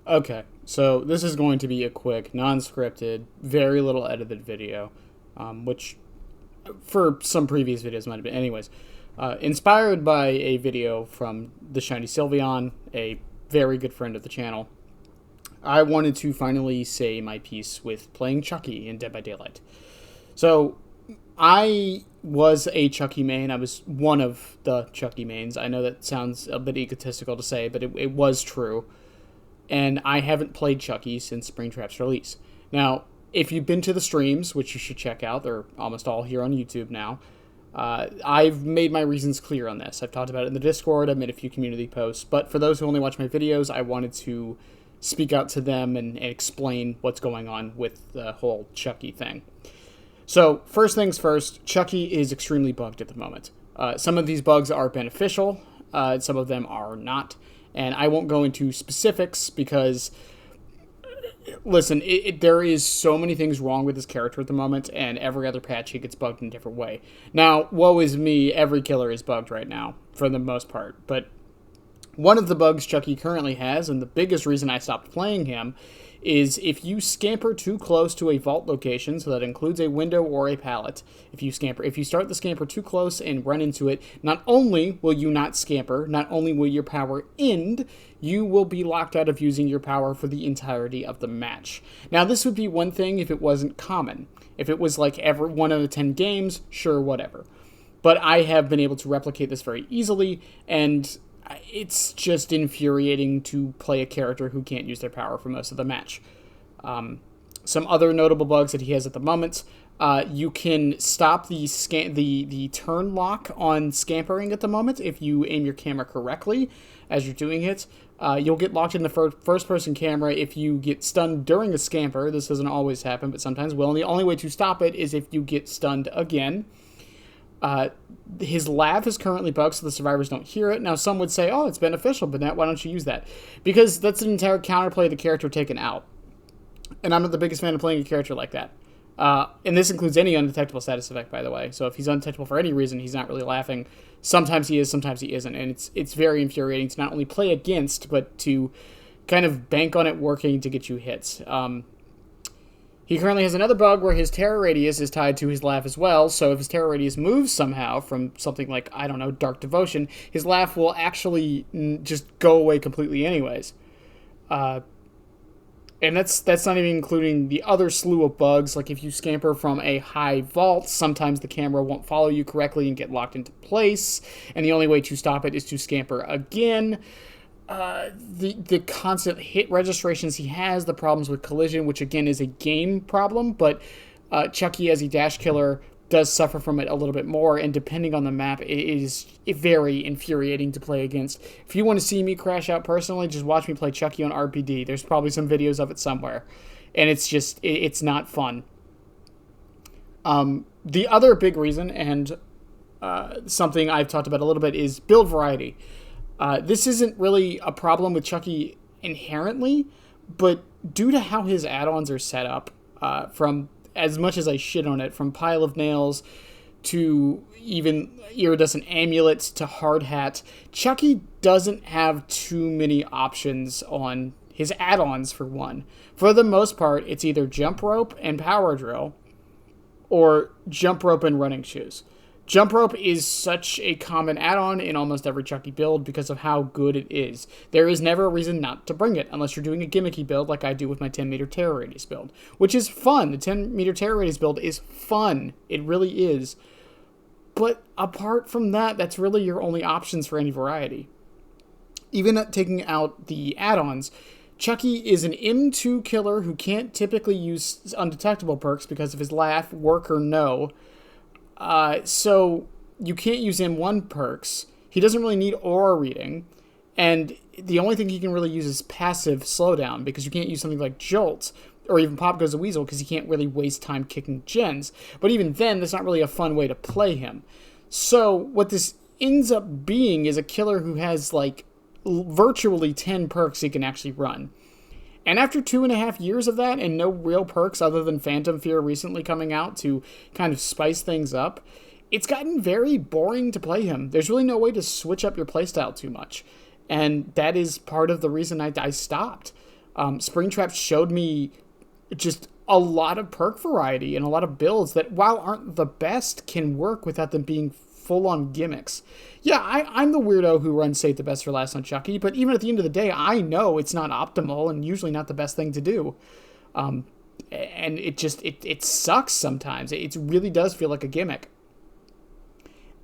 Okay, so this is going to be a quick, non-scripted, very little edited video, which for some previous videos might have been. Anyways, inspired by a video from the Shiny Sylveon, a very good friend of the channel, I wanted to finally say my piece with playing Chucky in Dead by Daylight. So, I was a Chucky main. I was one of the Chucky mains. I know that sounds a bit egotistical to say, but it was true. And I haven't played Chucky since Springtrap's release. Now, if you've been to the streams, which you should check out, they're almost all here on YouTube now, I've made my reasons clear on this. I've talked about it in the Discord, I've made a few community posts, but for those who only watch my videos, I wanted to speak out to them and explain what's going on with the whole Chucky thing. So, first things first, Chucky is extremely bugged at the moment. Some of these bugs are beneficial, some of them are not. And I won't go into specifics because, listen, there is so many things wrong with this character at the moment, and every other patch he gets bugged in a different way. Now, woe is me, every killer is bugged right now, for the most part. But one of the bugs Chucky currently has, and the biggest reason I stopped playing him, is if you scamper too close to a vault location, so that includes a window or a pallet. If you start the scamper too close and run into it, not only will you not scamper, not only will your power end, you will be locked out of using your power for the entirety of the match. Now, this would be one thing if it wasn't common. If it was like every 1 out of 10 games, sure, whatever. But I have been able to replicate this very easily, and it's just infuriating to play a character who can't use their power for most of the match. Some other notable bugs that he has at the moment, you can stop the turn lock on scampering at the moment if you aim your camera correctly as you're doing it. You'll get locked in the first-person camera if you get stunned during a scamper. This doesn't always happen, but sometimes will. And the only way to stop it is if you get stunned again. His laugh is currently bugged, so the survivors don't hear it. Now, some would say, oh, it's beneficial, but why don't you use that? Because that's an entire counterplay of the character taken out. And I'm not the biggest fan of playing a character like that. And this includes any undetectable status effect, by the way. So if he's undetectable for any reason, he's not really laughing. Sometimes he is, sometimes he isn't. And it's very infuriating to not only play against, but to kind of bank on it working to get you hits. He currently has another bug where his terror radius is tied to his laugh as well, so if his terror radius moves somehow from something like, I don't know, Dark Devotion, his laugh will actually just go away completely anyways. And that's not even including the other slew of bugs, like if you scamper from a high vault, sometimes the camera won't follow you correctly and get locked into place, and the only way to stop it is to scamper again. The constant hit registrations he has, the problems with collision, which again is a game problem, but Chucky as a dash killer does suffer from it a little bit more, and depending on the map, it is very infuriating to play against. If you want to see me crash out personally, just watch me play Chucky on RPD. There's probably some videos of it somewhere, and it's not fun. The other big reason, and something I've talked about a little bit, is build variety. This isn't really a problem with Chucky inherently, but due to how his add-ons are set up, from as much as I shit on it, from Pile of Nails to even Iridescent Amulet to Hard Hat, Chucky doesn't have too many options on his add-ons for one. For the most part, it's either Jump Rope and Power Drill, or Jump Rope and Running Shoes. Jump Rope is such a common add-on in almost every Chucky build because of how good it is. There is never a reason not to bring it, unless you're doing a gimmicky build like I do with my 10-meter terror radius build, which is fun. The 10-meter terror radius build is fun. It really is. But apart from that, that's really your only options for any variety. Even taking out the add-ons, Chucky is an M2 killer who can't typically use undetectable perks because of his laugh, work or no. So you can't use M1 perks. He doesn't really need aura reading, and the only thing he can really use is passive slowdown, because you can't use something like Jolt or even Pop Goes the Weasel because he can't really waste time kicking gens. But even then, that's not really a fun way to play him. So what this ends up being is a killer who has like virtually 10 perks he can actually run. And after 2.5 years of that, and no real perks other than Phantom Fear recently coming out to kind of spice things up, it's gotten very boring to play him. There's really no way to switch up your playstyle too much. And that is part of the reason I stopped. Springtrap showed me just a lot of perk variety and a lot of builds that, while aren't the best, can work without them being full-on gimmicks. Yeah, I'm the weirdo who runs Save the Best for Last on Chucky, but even at the end of the day, I know it's not optimal and usually not the best thing to do. And it sucks sometimes. It really does feel like a gimmick.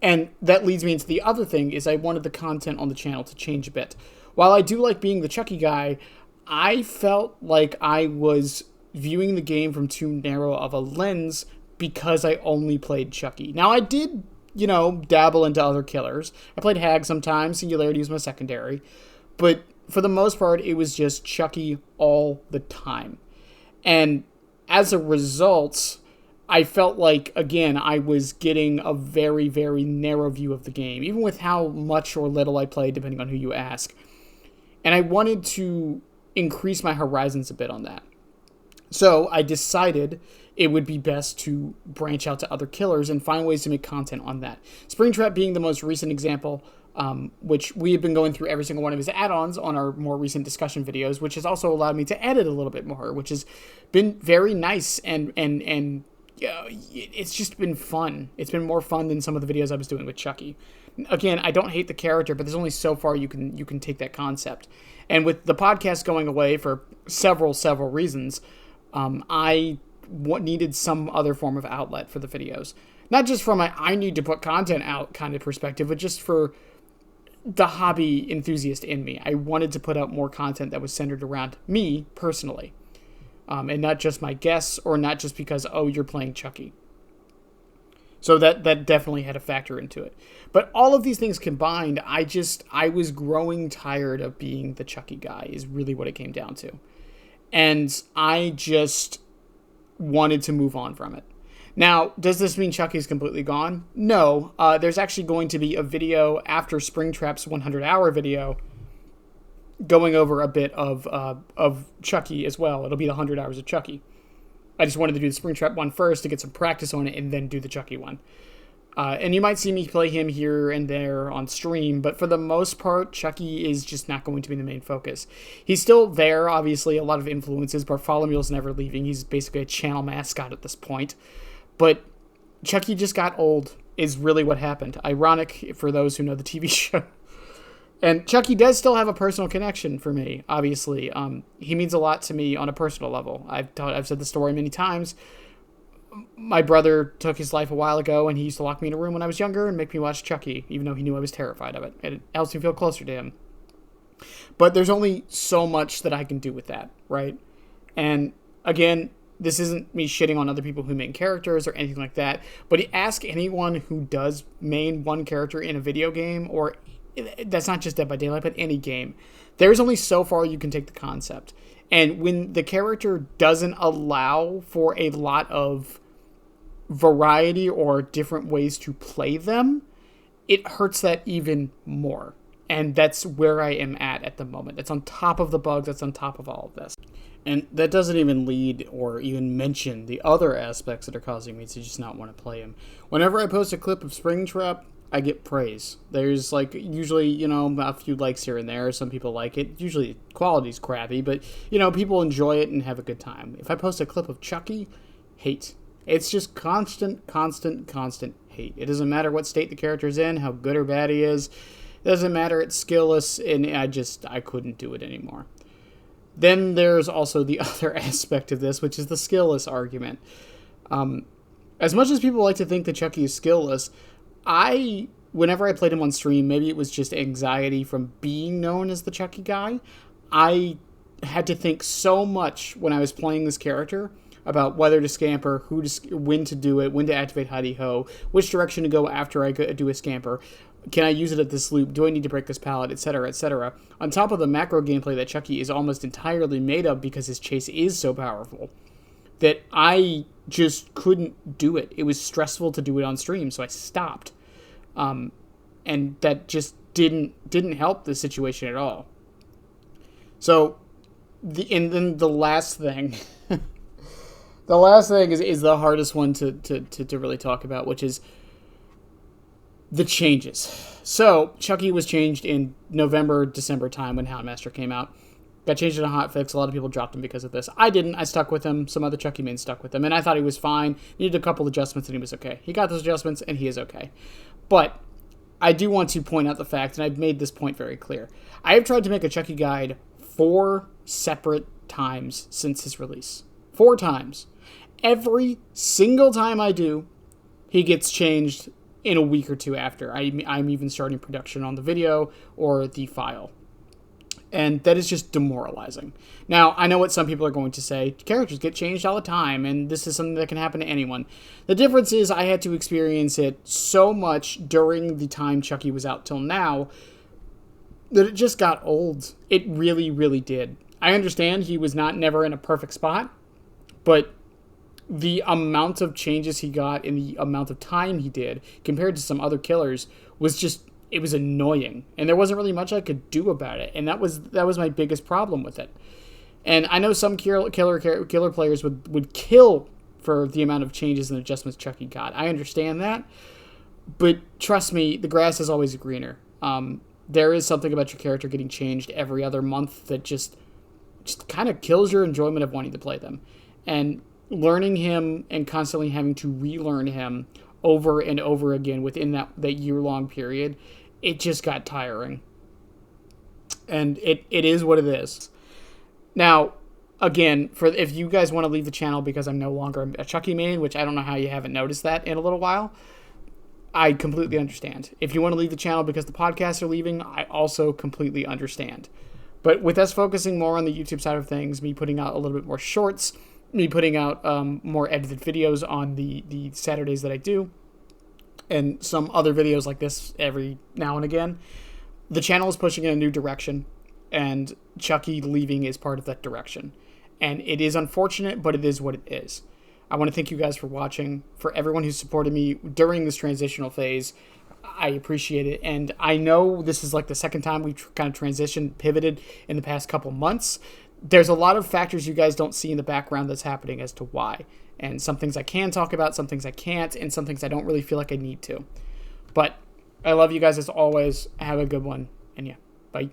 And that leads me into the other thing, is I wanted the content on the channel to change a bit. While I do like being the Chucky guy, I felt like I was viewing the game from too narrow of a lens because I only played Chucky. Now, I did, dabble into other killers. I played Hag sometimes. Singularity was my secondary. But for the most part, it was just Chucky all the time. And as a result, I felt like, again, I was getting a very, very narrow view of the game, even with how much or little I played, depending on who you ask. And I wanted to increase my horizons a bit on that. So I decided it would be best to branch out to other killers and find ways to make content on that. Springtrap being the most recent example, which we have been going through every single one of his add-ons on our more recent discussion videos, which has also allowed me to edit a little bit more, which has been very nice, and it's just been fun. It's been more fun than some of the videos I was doing with Chucky. Again, I don't hate the character, but there's only so far you can take that concept. And with the podcast going away for several reasons, I needed some other form of outlet for the videos. Not just from I need to put content out kind of perspective, but just for the hobby enthusiast in me. I wanted to put out more content that was centered around me personally. And not just my guests, or not just because, you're playing Chucky. So that definitely had a factor into it. But all of these things combined, I was growing tired of being the Chucky guy, is really what it came down to. And I just wanted to move on from it. Now, does this mean Chucky's completely gone? No. There's actually going to be a video after Springtrap's 100-hour video going over a bit of Chucky as well. It'll be the 100 hours of Chucky. I just wanted to do the Springtrap one first to get some practice on it and then do the Chucky one. And you might see me play him here and there on stream, but for the most part, Chucky is just not going to be the main focus. He's still there, obviously, a lot of influences. Bartholomew's never leaving. He's basically a channel mascot at this point. But Chucky just got old, is really what happened. Ironic for those who know the TV show. And Chucky does still have a personal connection for me, obviously. He means a lot to me on a personal level. I've said the story many times. My brother took his life a while ago, and he used to lock me in a room when I was younger and make me watch Chucky, even though he knew I was terrified of it. And it helps me feel closer to him. But there's only so much that I can do with that, right? And again, this isn't me shitting on other people who main characters or anything like that, but ask anyone who does main one character in a video game, or that's not just Dead by Daylight, but any game. There's only so far you can take the concept. And when the character doesn't allow for a lot of variety or different ways to play them, it hurts that even more. And that's where I am at the moment. That's on top of the bugs. That's on top of all of this. And that doesn't even lead or even mention the other aspects that are causing me to just not want to play him. Whenever I post a clip of Springtrap, I get praise. There's usually, a few likes here and there. Some people like it. Usually quality's crappy, but, people enjoy it and have a good time. If I post a clip of Chucky, hate. It's just constant hate. It doesn't matter what state the character's in, how good or bad he is. It doesn't matter, it's skillless, and I couldn't do it anymore. Then there's also the other aspect of this, which is the skillless argument. As much as people like to think that Chucky is skillless, whenever I played him on stream, maybe it was just anxiety from being known as the Chucky guy, I had to think so much when I was playing this character about whether to scamper, when to do it, when to activate Hidey-Ho, which direction to go after I do a scamper. Can I use it at this loop? Do I need to break this pallet? Etc., etc. On top of the macro gameplay that Chucky is almost entirely made of because his chase is so powerful, that I just couldn't do it. It was stressful to do it on stream, so I stopped. And that just didn't help the situation at all. So, then the last thing... the last thing is the hardest one to really talk about, which is the changes. So, Chucky was changed in November, December time when Houndmaster came out. Got changed in a hot fix. A lot of people dropped him because of this. I didn't. I stuck with him. Some other Chucky mains stuck with him. And I thought he was fine. Needed a couple adjustments and he was okay. He got those adjustments and he is okay. But I do want to point out the fact, and I've made this point very clear. I have tried to make a Chucky guide 4 separate times since his release. 4 times. Every single time I do, he gets changed in a week or 2 after. I'm even starting production on the video or the file. And that is just demoralizing. Now, I know what some people are going to say. Characters get changed all the time, and this is something that can happen to anyone. The difference is I had to experience it so much during the time Chucky was out till now that it just got old. It really, really did. I understand he was never in a perfect spot, but the amount of changes he got and the amount of time he did compared to some other killers was just... it was annoying, and there wasn't really much I could do about it, and that was my biggest problem with it. And I know some killer players would kill for the amount of changes and adjustments Chucky got. I understand that, but trust me, the grass is always greener. There is something about your character getting changed every other month that just kind of kills your enjoyment of wanting to play them. And learning him and constantly having to relearn him over and over again within that year-long period, it just got tiring. And it is what it is. Now, again, if you guys want to leave the channel because I'm no longer a Chucky main, which I don't know how you haven't noticed that in a little while, I completely understand. If you want to leave the channel because the podcasts are leaving, I also completely understand. But with us focusing more on the YouTube side of things, me putting out a little bit more shorts, me putting out more edited videos on the Saturdays that I do, and some other videos like this every now and again, the channel is pushing in a new direction, and Chucky leaving is part of that direction. And it is unfortunate, but it is what it is. I want to thank you guys for watching. For everyone who supported me during this transitional phase, I appreciate it. And I know this is like the second time we've kind of transitioned, pivoted in the past couple months. There's a lot of factors you guys don't see in the background that's happening as to why. And some things I can talk about, some things I can't, and some things I don't really feel like I need to. But I love you guys as always. Have a good one. And yeah, bye.